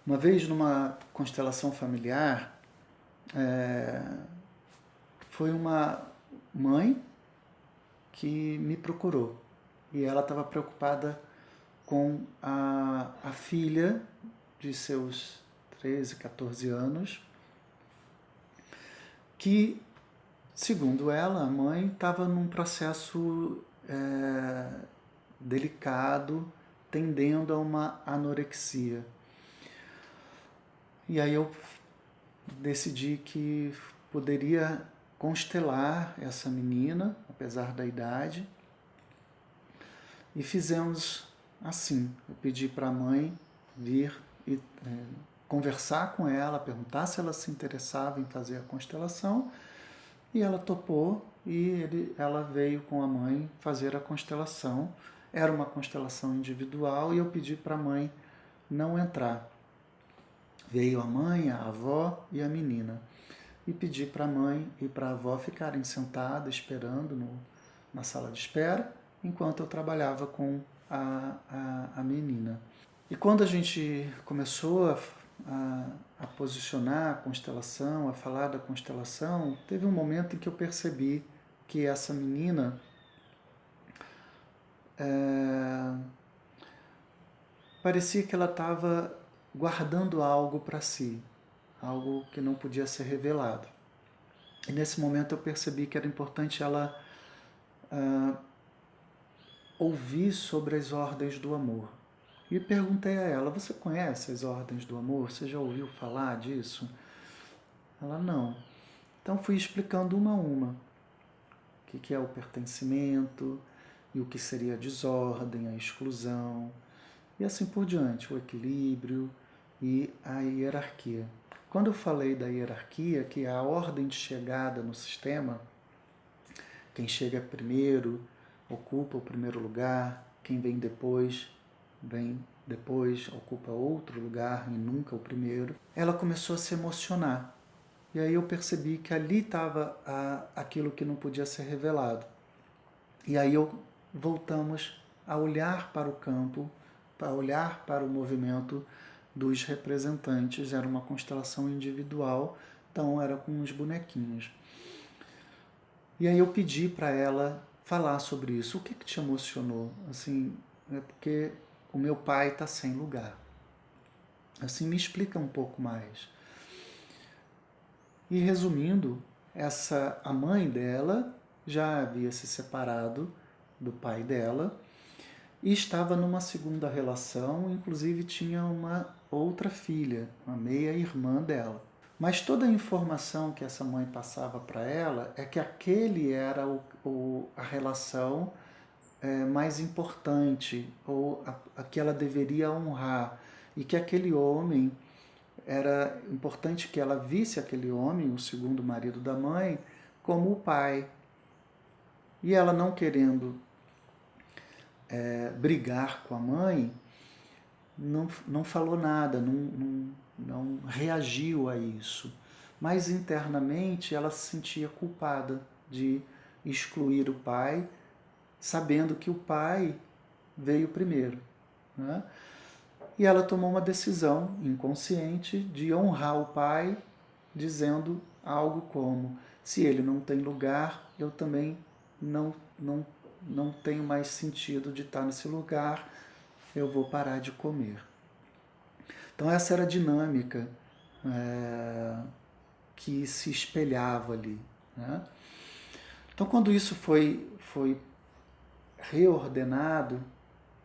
Uma vez, numa constelação familiar, é, foi uma mãe que me procurou. E ela estava preocupada com a filha de seus 13, 14 anos, que, segundo ela, a mãe estava num processo delicado, tendendo a uma anorexia. E aí eu decidi que poderia constelar essa menina, apesar da idade, e fizemos assim. Eu pedi para a mãe vir e conversar com ela, perguntar se ela se interessava em fazer a constelação, e ela topou e ela veio com a mãe fazer a constelação. Era uma constelação individual e eu pedi para a mãe não entrar. Veio a mãe, a avó e a menina. E pedi para a mãe e para a avó ficarem sentadas esperando na sala de espera, enquanto eu trabalhava com a menina. E quando a gente começou a posicionar a constelação, a falar da constelação, teve um momento em que eu percebi que essa menina parecia que ela estava guardando algo para si, algo que não podia ser revelado. E nesse momento eu percebi que era importante ela ouvir sobre as ordens do amor. E perguntei a ela: você conhece as ordens do amor? Você já ouviu falar disso? Ela: não. Então fui explicando uma a uma o que é o pertencimento e o que seria a desordem, a exclusão e assim por diante, o equilíbrio e a hierarquia. Quando eu falei da hierarquia, que é a ordem de chegada no sistema, quem chega primeiro ocupa o primeiro lugar, quem vem depois, ocupa outro lugar e nunca o primeiro. Ela começou a se emocionar. E aí eu percebi que ali estava aquilo que não podia ser revelado. E aí voltamos a olhar para o campo, a olhar para o movimento dos representantes. Era uma constelação individual, então era com uns bonequinhos. E aí eu pedi para ela falar sobre isso. O que te emocionou? Assim, é porque o meu pai está sem lugar. Assim, me explica um pouco mais. E resumindo, a mãe dela já havia se separado do pai dela e estava numa segunda relação, inclusive tinha uma outra filha, uma meia-irmã dela. Mas toda a informação que essa mãe passava para ela é que aquele era a relação mais importante, ou a que ela deveria honrar, e que aquele homem, era importante que ela visse aquele homem, o segundo marido da mãe, como o pai. E ela, não querendo brigar com a mãe, não falou nada, não reagiu a isso. Mas internamente ela se sentia culpada de excluir o pai, sabendo que o pai veio primeiro, né? E ela tomou uma decisão inconsciente de honrar o pai, dizendo algo como: se ele não tem lugar, eu também não tenho mais sentido de estar nesse lugar, eu vou parar de comer. Então essa era a dinâmica que se espelhava ali, né? Então quando isso foi reordenado,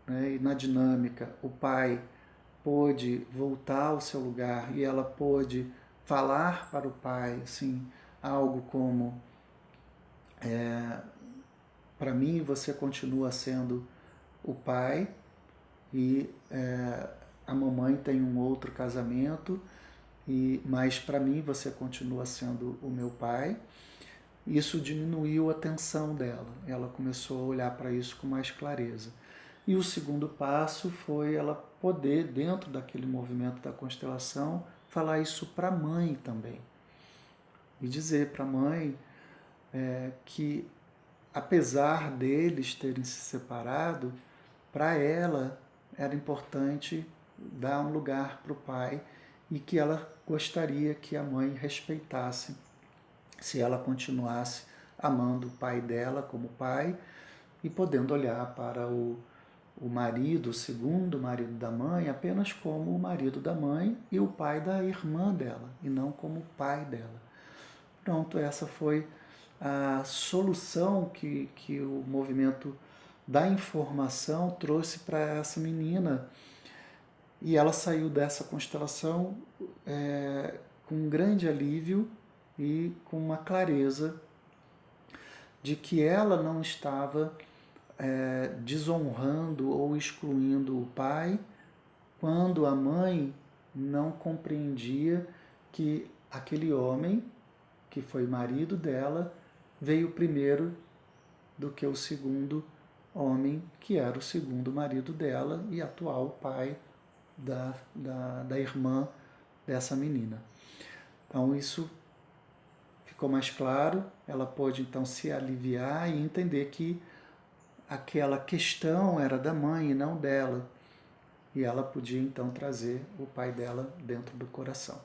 né, e na dinâmica o pai pôde voltar ao seu lugar e ela pôde falar para o pai assim, algo como: para mim você continua sendo o pai e a mamãe tem um outro casamento, mas para mim você continua sendo o meu pai. Isso diminuiu a tensão dela, ela começou a olhar para isso com mais clareza. E o segundo passo foi ela poder, dentro daquele movimento da constelação, falar isso para a mãe também. E dizer para a mãe que, apesar deles terem se separado, para ela era importante dar um lugar para o pai e que ela gostaria que a mãe respeitasse se ela continuasse amando o pai dela como pai e podendo olhar para o marido, o segundo marido da mãe, apenas como o marido da mãe e o pai da irmã dela, e não como o pai dela. Pronto, essa foi a solução que o movimento da informação trouxe para essa menina. E ela saiu dessa constelação com um grande alívio e com uma clareza de que ela não estava desonrando ou excluindo o pai, quando a mãe não compreendia que aquele homem, que foi marido dela, veio primeiro do que o segundo homem, que era o segundo marido dela e atual pai da irmã dessa menina. Então isso ficou mais claro, ela pôde então se aliviar e entender que aquela questão era da mãe e não dela, e ela podia então trazer o pai dela dentro do coração.